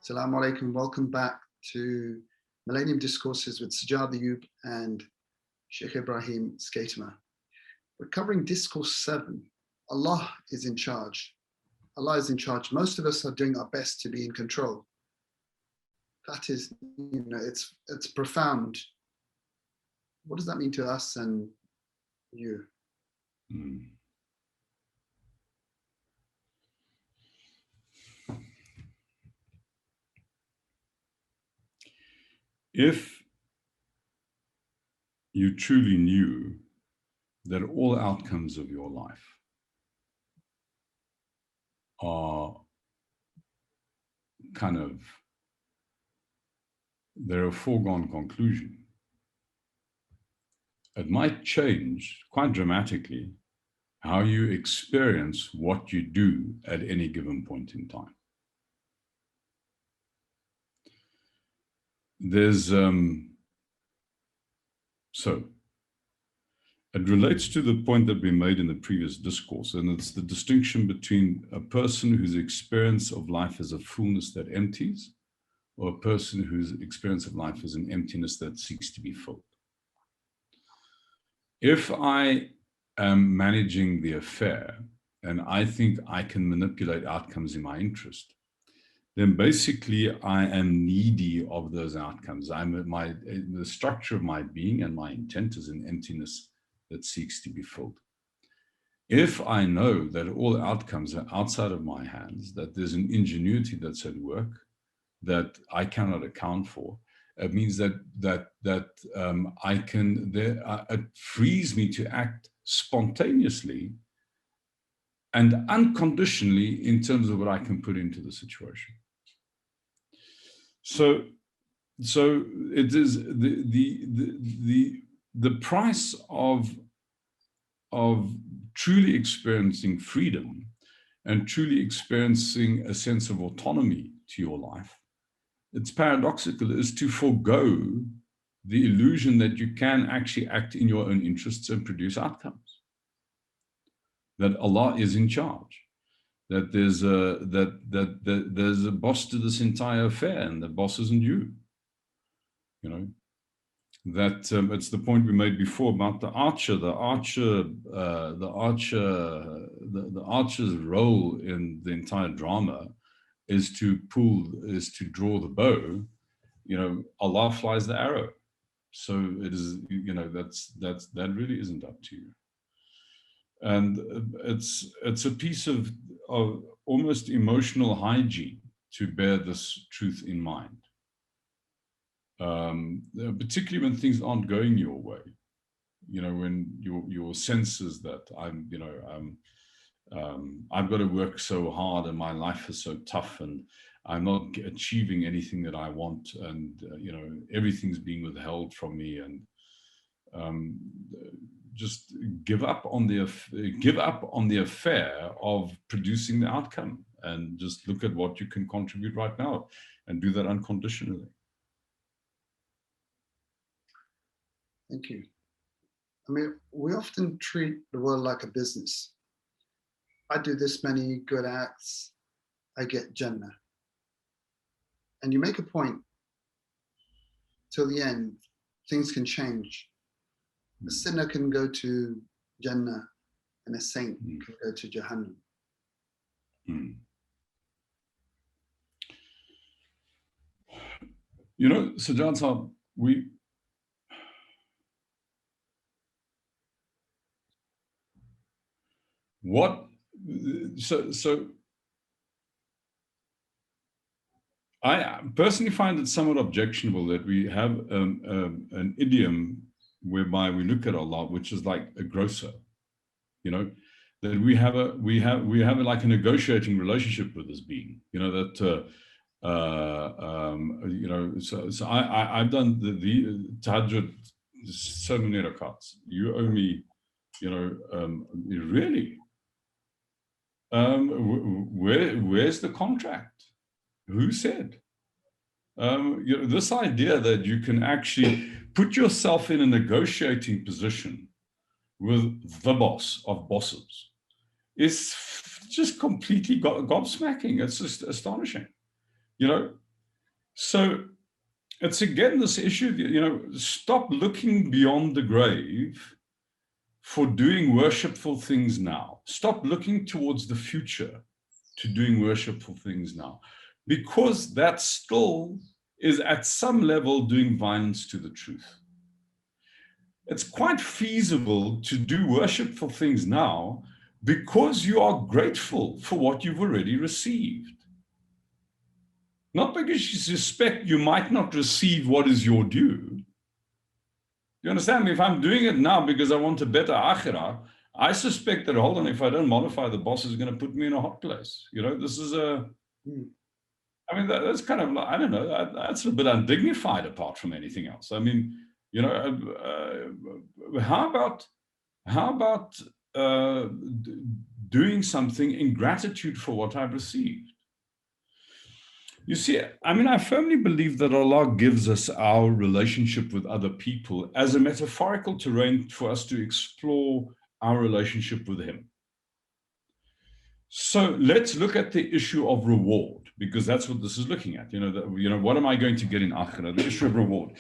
Assalamu alaikum. Welcome back to Millennium Discourses with Sajjad Ayub and Shaykh Ebrahim Schuitma. We're covering Discourse 7. Allah is in charge. Allah is in charge. Most of us are doing our best to be in control. That is, it's profound. What does that mean to us and you? If you truly knew that all outcomes of your life are they're a foregone conclusion, it might change quite dramatically how you experience what you do at any given point in time. There's, so it relates to the point that we made in the previous discourse, and it's the distinction between a person whose experience of life is a fullness that empties, or a person whose experience of life is an emptiness that seeks to be filled. If I am managing the affair and I think I can manipulate outcomes in my interest, then basically I am needy of those outcomes. The structure of my being and my intent is an emptiness that seeks to be filled. If I know that all outcomes are outside of my hands, that there's an ingenuity that's at work that I cannot account for, it means that it frees me to act spontaneously and unconditionally in terms of what I can put into the situation. So it is the price of truly experiencing freedom and truly experiencing a sense of autonomy to your life. It's paradoxical, is to forego the illusion that you can actually act in your own interests and produce outcomes. That Allah is in charge. That there's a boss to this entire affair, and the boss isn't you. That it's the point we made before about the archer. The archer's role in the entire drama is to draw the bow. Allah flies the arrow. So it is. That really isn't up to you. And it's a piece of almost emotional hygiene to bear this truth in mind, particularly when things aren't going your way. When your sense is that I've got to work so hard and my life is so tough and I'm not achieving anything that I want, and everything's being withheld from me, and just give up on the affair of producing the outcome, and just look at what you can contribute right now and do that unconditionally. Thank you. We often treat the world like a business. I do this many good acts, I get Jannah. And you make a point till the end, things can change. A sinner can go to Jannah and a saint can go to Jahannam. Sajjad Sahab, I personally find it somewhat objectionable that we have an idiom whereby we look at Allah, which is like a grocer, that we have like a negotiating relationship with this being, So I've done the tahajjud so many rakats. You owe me, really. Where's the contract? Who said? This idea that you can actually put yourself in a negotiating position with the boss of bosses is just completely gobsmacking. It's just astonishing, you know. So it's again this issue, you know, stop looking beyond the grave for doing worshipful things now. Stop looking towards the future to doing worshipful things now, because that still is at some level doing violence to the truth. It's quite feasible to do worshipful things now because you are grateful for what you've already received. Not because you suspect you might not receive what is your due. You understand me? If I'm doing it now because I want a better akhirah, I suspect that, hold on, if I don't modify, the boss is going to put me in a hot place. You know, this is a, I mean, that's kind of, I don't know, that's a bit undignified apart from anything else. I mean, you know, how about doing something in gratitude for what I've received? You see, I mean, I firmly believe that Allah gives us our relationship with other people as a metaphorical terrain for us to explore our relationship with Him. So let's look at the issue of reward, because that's what this is looking at. You know, what am I going to get in akhirah? The issue of reward.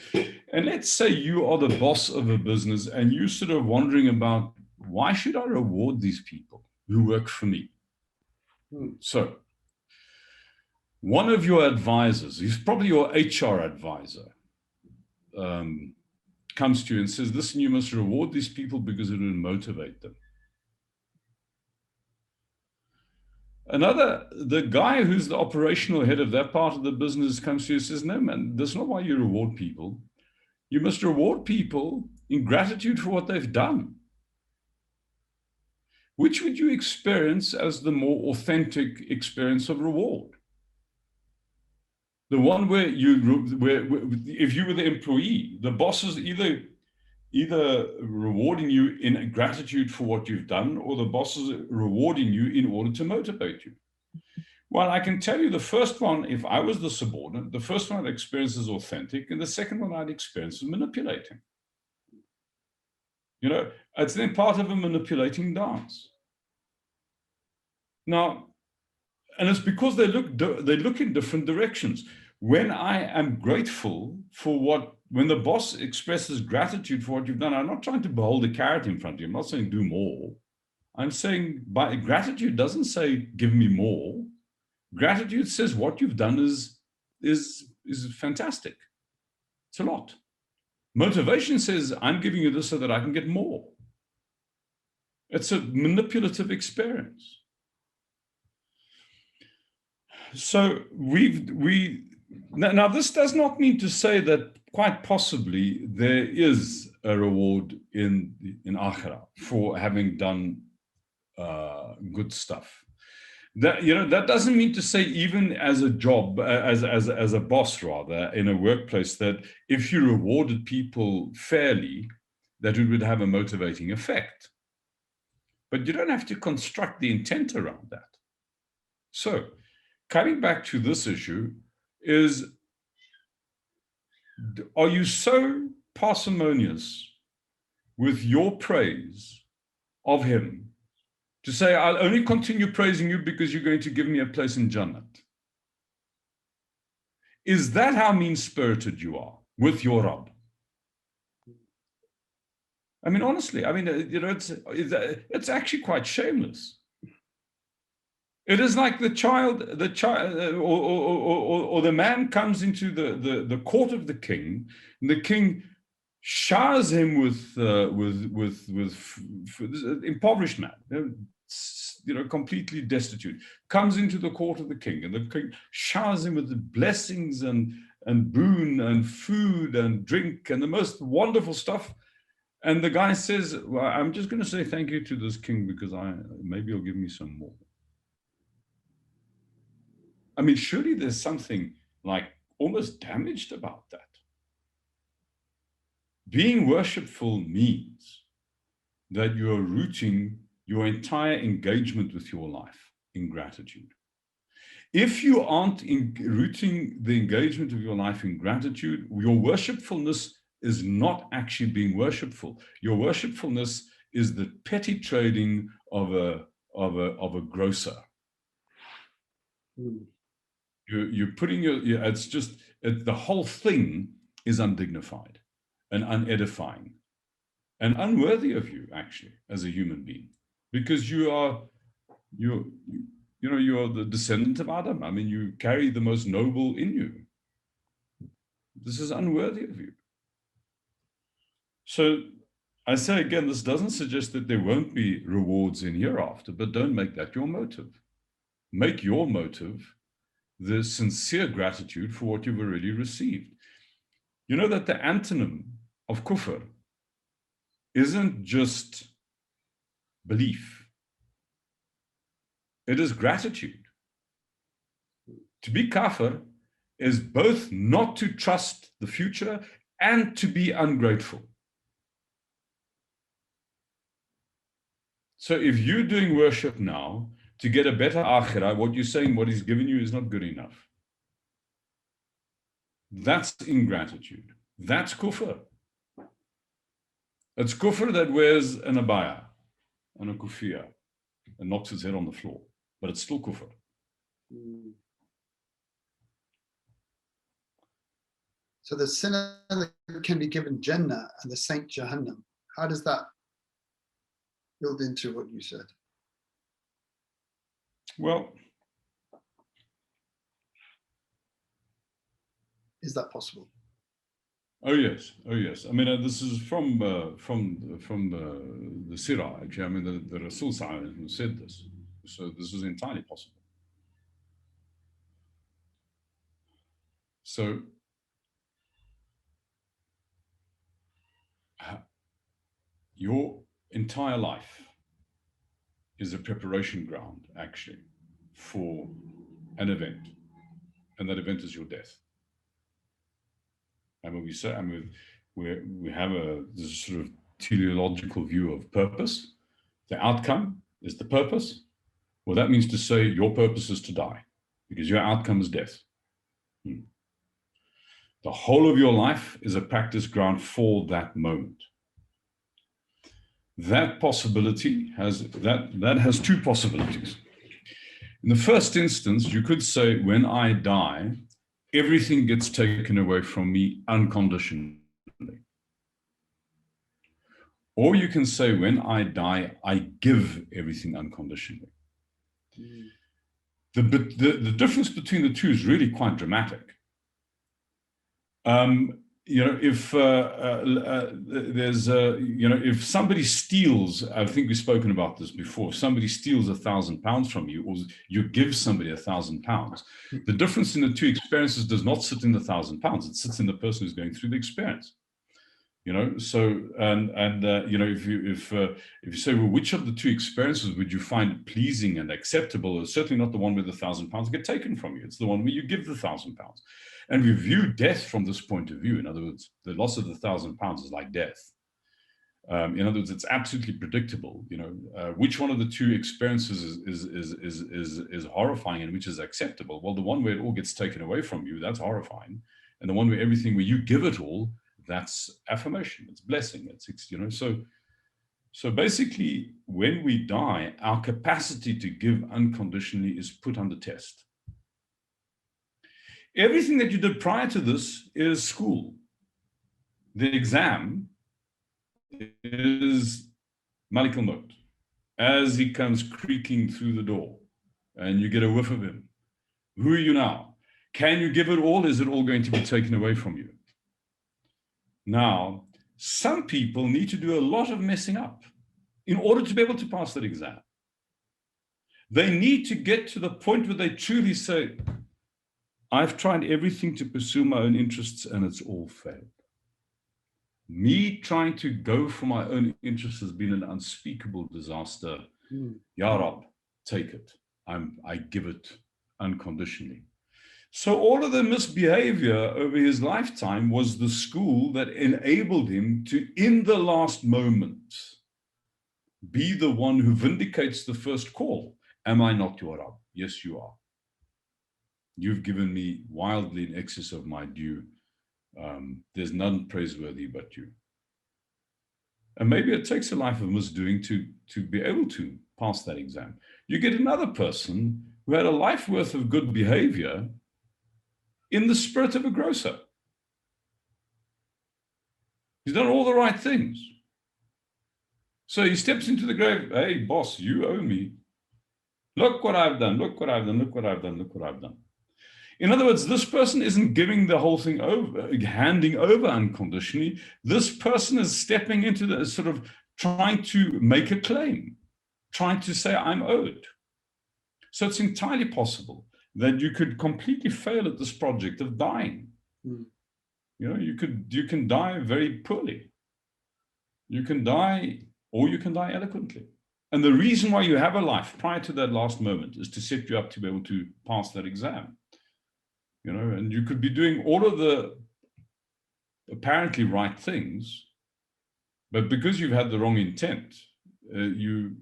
And let's say you are the boss of a business and you're sort of wondering about, why should I reward these people who work for me? So one of your advisors, he's probably your HR advisor, comes to you and says, listen, you must reward these people because it will motivate them. The guy who's the operational head of that part of the business comes to you and says, no, man, that's not why you reward people. You must reward people in gratitude for what they've done. Which would you experience as the more authentic experience of reward? The one where if you were the employee, the boss is either rewarding you in gratitude for what you've done, or the boss is rewarding you in order to motivate you. Well, I can tell you the first one, if I was the subordinate, the first one I'd experience is authentic, and the second one I'd experience is manipulating. You know, it's then part of a manipulating dance. Now, and it's because they look in different directions. When I am grateful for when the boss expresses gratitude for what you've done, I'm not trying to behold a carrot in front of you. I'm not saying do more. I'm saying gratitude doesn't say give me more. Gratitude says what you've done is fantastic. It's a lot. Motivation says I'm giving you this so that I can get more. It's a manipulative experience. So now this does not mean to say that quite possibly there is a reward in akhirah for having done good stuff. That doesn't mean to say, even as a job, as a boss rather, in a workplace, that if you rewarded people fairly, that it would have a motivating effect. But you don't have to construct the intent around that. So coming back to this issue is, are you so parsimonious with your praise of him to say, I'll only continue praising you because you're going to give me a place in Jannah? Is that how mean-spirited you are with your Rabb? I mean, honestly, I mean, it's actually quite shameless. It is like the child, or the man comes into the court of the king, and the king showers him with impoverished man, completely destitute, comes into the court of the king, and the king showers him with the blessings and boon and food and drink and the most wonderful stuff. And the guy says, well, I'm just going to say thank you to this king because maybe he'll give me some more. I mean, surely there's something like almost damaged about that. Being worshipful means that you are rooting your entire engagement with your life in gratitude. If you aren't rooting the engagement of your life in gratitude, your worshipfulness is not actually being worshipful. Your worshipfulness is the petty trading of of a grocer. Mm. You're putting it's just, the whole thing is undignified and unedifying and unworthy of you, actually, as a human being, because you are the descendant of Adam. I mean, you carry the most noble in you. This is unworthy of you. So I say again, this doesn't suggest that there won't be rewards in hereafter, but don't make that your motive. Make your motive the sincere gratitude for what you've already received. You know that the antonym of kufr isn't just belief. It is gratitude. To be kafir is both not to trust the future and to be ungrateful. So if you're doing worship now to get a better akhirah, what you're saying, what he's given you is not good enough. That's ingratitude. That's kufr. It's kufr that wears an abaya and a kufiya and knocks his head on the floor, but it's still kufr. Mm. So the sinner can be given Jannah and the saint Jahannam. How does that build into what you said? Well, is that possible? Oh yes. I mean, this is from the Sirah, actually. I mean, the Rasul who said this. So this is entirely possible. So your entire life is a preparation ground, actually, for an event, and that event is your death. And when we say, I mean, we have this sort of teleological view of purpose. The outcome is the purpose. Well, that means to say your purpose is to die, because your outcome is death. The whole of your life is a practice ground for that moment. That possibility has two possibilities. In the first instance, you could say, when I die, everything gets taken away from me unconditionally. Or you can say, when I die, I give everything unconditionally. Mm. The difference between the two is really quite dramatic. If if somebody steals, I think we've spoken about this before, if somebody steals £1,000 from you, or you give somebody £1,000, the difference in the two experiences does not sit in the £1,000, it sits in the person who's going through the experience. So if you say, well, which of the two experiences would you find pleasing and acceptable? It's certainly not the one where the £1,000 get taken from you. It's the one where you give the £1,000. And we view death from this point of view. In other words, the loss of the £1,000 is like death. In other words, it's absolutely predictable. Which one of the two experiences is horrifying and which is acceptable? Well, the one where it all gets taken away from you, that's horrifying, and the one where everything, where you give it all, that's affirmation, it's blessing, so basically, when we die, our capacity to give unconditionally is put under test. Everything that you did prior to this is school. The exam is Malik al-Maut. As he comes creaking through the door and you get a whiff of him, who are you now? Can you give it all? Is it all going to be taken away from you? Now, some people need to do a lot of messing up in order to be able to pass that exam. They need to get to the point where they truly say, I've tried everything to pursue my own interests and it's all failed. Me trying to go for my own interests has been an unspeakable disaster. Ya Rab, take it. I give it unconditionally. So all of the misbehavior over his lifetime was the school that enabled him to, in the last moment, be the one who vindicates the first call. Am I not your Rab? Yes, you are. You've given me wildly in excess of my due. There's none praiseworthy but you. And maybe it takes a life of misdoing to be able to pass that exam. You get another person who had a life worth of good behavior in the spirit of a grocer. He's done all the right things. So he steps into the grave. Hey, boss, you owe me. Look what I've done. Look what I've done. Look what I've done. Look what I've done. In other words, this person isn't giving the whole thing over, handing over unconditionally. This person is stepping into the sort of trying to make a claim, trying to say, I'm owed. So it's entirely possible that you could completely fail at this project of dying. You know, you can die very poorly. You can die, or you can die eloquently. And the reason why you have a life prior to that last moment is to set you up to be able to pass that exam. You know, and you could be doing all of the apparently right things, but because you've had the wrong intent, you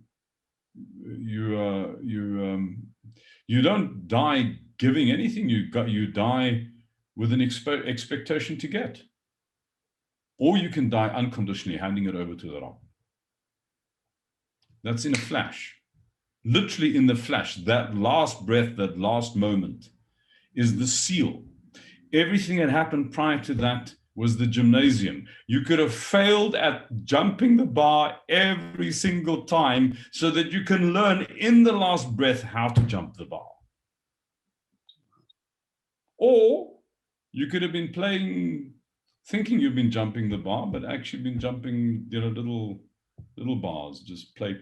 don't die giving anything. You die with an expectation to get, or you can die unconditionally, handing it over to the Rabb. That's in a flash, literally in the flash. That last breath, that last moment, is the seal. Everything that happened prior to that was the gymnasium. You could have failed at jumping the bar every single time so that you can learn in the last breath how to jump the bar. Or you could have been playing, thinking you've been jumping the bar, but actually been jumping, you know, little bars, just play,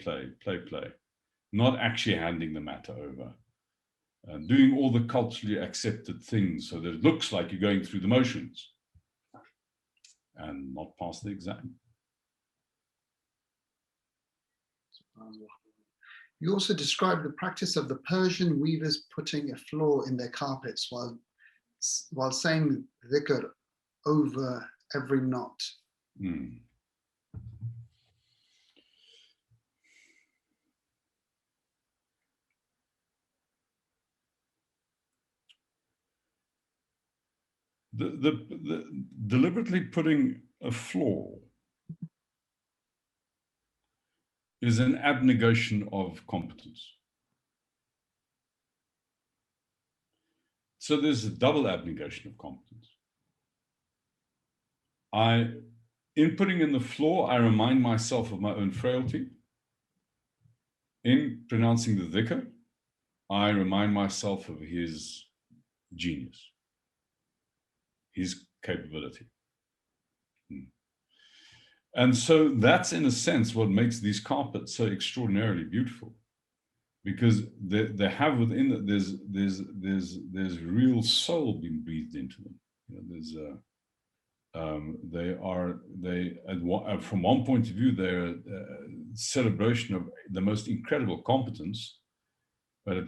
not actually handing the matter over. Doing all the culturally accepted things so that it looks like you're going through the motions and not pass the exam. You also describe the practice of the Persian weavers putting a flaw in their carpets while saying dhikr over every knot. The deliberately putting a flaw is an abnegation of competence. So there's a double abnegation of competence. In putting in the flaw, I remind myself of my own frailty. In pronouncing the dhikr, I remind myself of his genius, his capability. And so that's, in a sense, what makes these carpets so extraordinarily beautiful, because they have within it, there's real soul being breathed into them. You know, from one point of view, they're a celebration of the most incredible competence, but on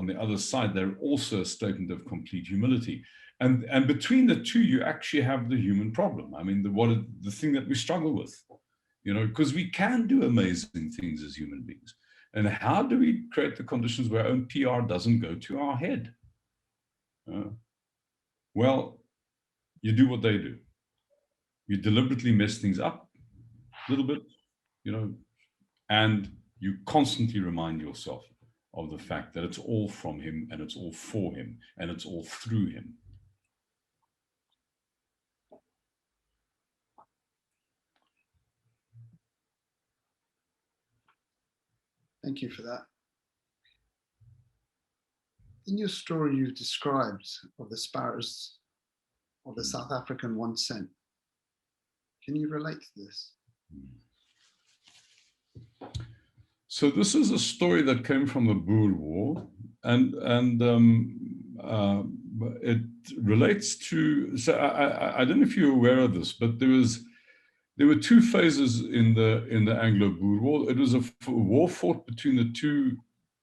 the other side, they're also a statement of complete humility. And between the two, you actually have the human problem. I mean, the thing that we struggle with, you know, because we can do amazing things as human beings. And how do we create the conditions where our own PR doesn't go to our head? Well, you do what they do. You deliberately mess things up a little bit, you know, and you constantly remind yourself of the fact that it's all from him, and it's all for him, and it's all through him. Thank you for that. In your story, you've described of the sparrows of the South African 1 cent. Can you relate to this? So this is a story that came from the Boer War, and it relates to. So I don't know if you're aware of this, but there were two phases in the Anglo-Boer War. It was a war fought between the two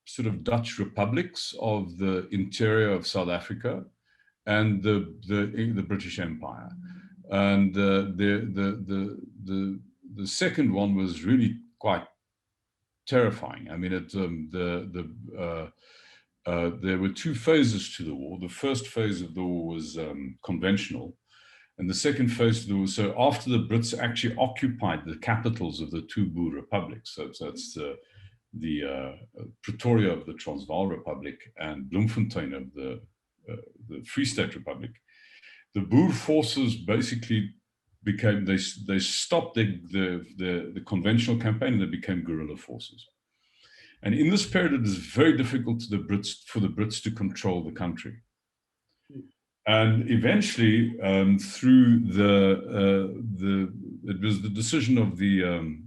sort of Dutch republics of the interior of South Africa and the British Empire. And the second one was really quite terrifying. I mean, there were two phases to the war. The first phase of the war was conventional, And the second phase, so after the Brits actually occupied the capitals of the two Boer republics, so it's the Pretoria of the Transvaal Republic and Bloemfontein of the Free State Republic, the Boer forces basically became, they stopped the conventional campaign and they became guerrilla forces. And in this period, it is very difficult for the Brits to control the country. And eventually, through it was the decision of the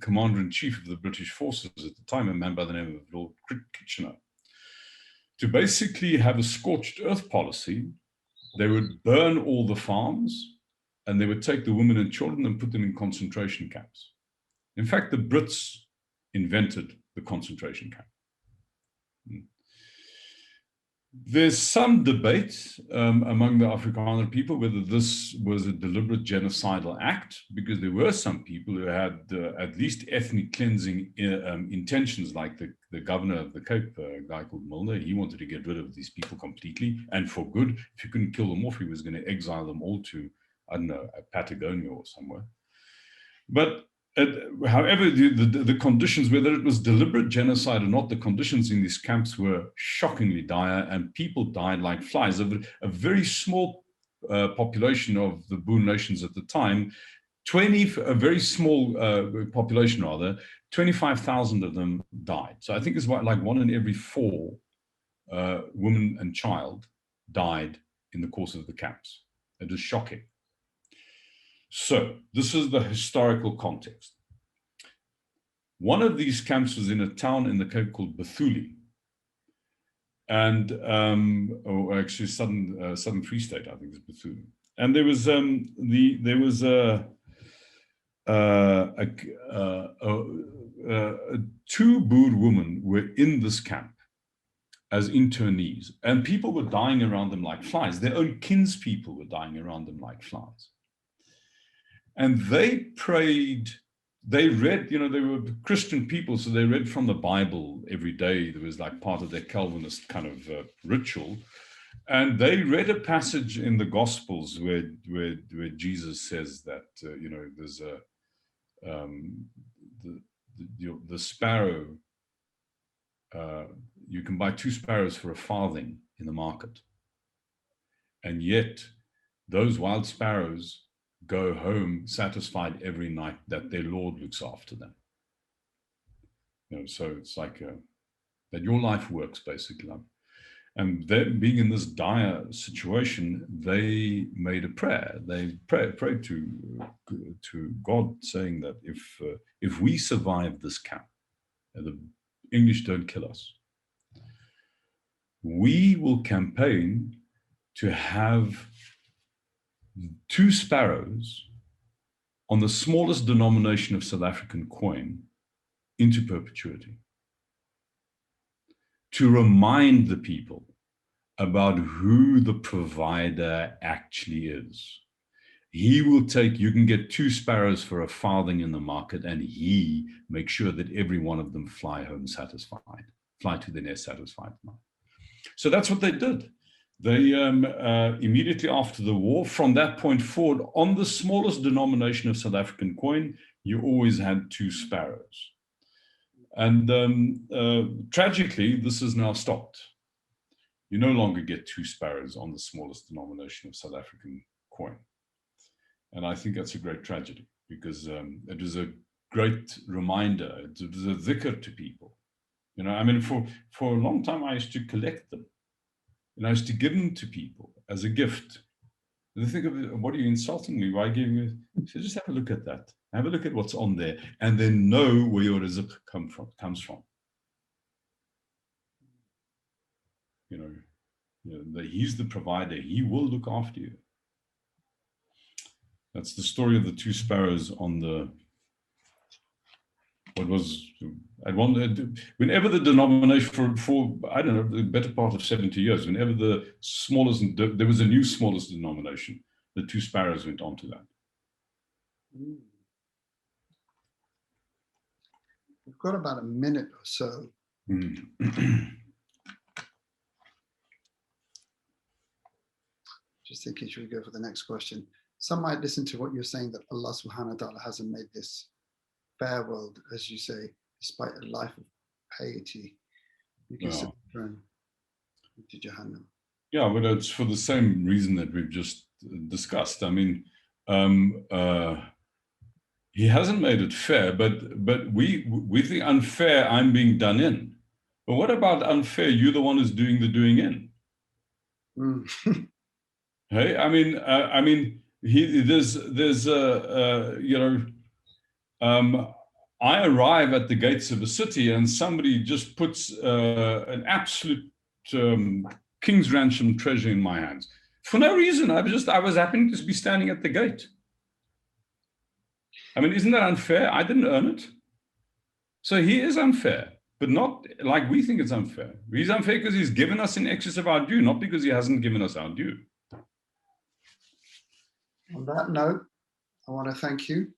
commander-in-chief of the British forces at the time, a man by the name of Lord Kitchener, to basically have a scorched earth policy. They would burn all the farms and they would take the women and children and put them in concentration camps. In fact, the Brits invented the concentration camp. There's some debate among the Afrikaner people whether this was a deliberate genocidal act, because there were some people who had at least ethnic cleansing intentions, like the governor of the Cape, a guy called Milner. He wanted to get rid of these people completely and for good. If you couldn't kill them off, he was going to exile them all to, I don't know, Patagonia or somewhere. But however, the conditions, whether it was deliberate genocide or not, the conditions in these camps were shockingly dire, and people died like flies. A very small population of the Boer nations at the time, a very small population rather, 25,000 of them died. So I think it's like 1 in every 4 women and child died in the course of the camps. It is shocking. So this is the historical context. One of these camps was in a town in the Cape called Bethune, and or actually Southern Free State, I think is Bethune. And there was two Boer women were in this camp as internees, and people were dying around them like flies. Their own kinspeople were dying around them like flies. And they prayed, they read, they were Christian people, so they read from the Bible every day. There was like part of their Calvinist kind of ritual. And they read a passage in the Gospels where Jesus says that, there's the sparrow, you can buy 2 sparrows for a farthing in the market. And yet those wild sparrows go home satisfied every night that their Lord looks after them. So it's like that your life works, basically. And them being in this dire situation, they made a prayer. They prayed to God, saying that if we survive this camp, and the English don't kill us, we will campaign to have 2 sparrows on the smallest denomination of South African coin into perpetuity, to remind the people about who the provider actually is. He will you can get 2 sparrows for a farthing in the market, and he makes sure that every one of them fly home satisfied, fly to the nest satisfied. So that's what they did. They immediately after the war, from that point forward, on the smallest denomination of South African coin, you always had 2 sparrows. And tragically, this has now stopped. You no longer get 2 sparrows on the smallest denomination of South African coin. And I think that's a great tragedy, because it was a great reminder. It was a dhikr to people. For a long time, I used to collect them. And I used to give them to people as a gift. And they think of, what are you insulting me? Why giving me? So just have a look at that. Have a look at what's on there, and then know where your rizq comes from. He's the provider. He will look after you. That's the story of the 2 sparrows on the. What was whenever the denomination for I don't know, the better part of 70 years, whenever the smallest, there was a new smallest denomination, the 2 sparrows went on to that. We've got about a minute or so. Just thinking, should we go for the next question? some might listen to what you're saying, that Allah subhanahu wa ta'ala hasn't made this fair world, as you say, despite a life of piety. You can still be thrown into Jahannam. Yeah, but it's for the same reason that we've just discussed. I mean, he hasn't made it fair, but we think unfair, I'm being done in. But what about unfair? You're the one who's doing the doing in. Hey, I mean, there's I arrive at the gates of a city and somebody just puts an absolute king's ransom treasure in my hands for no reason. I was happening to be standing at the gate. I mean, isn't that unfair? I didn't earn it. So he is unfair, but not like we think it's unfair. He's unfair because he's given us in excess of our due, not because he hasn't given us our due. On that note, I want to thank you.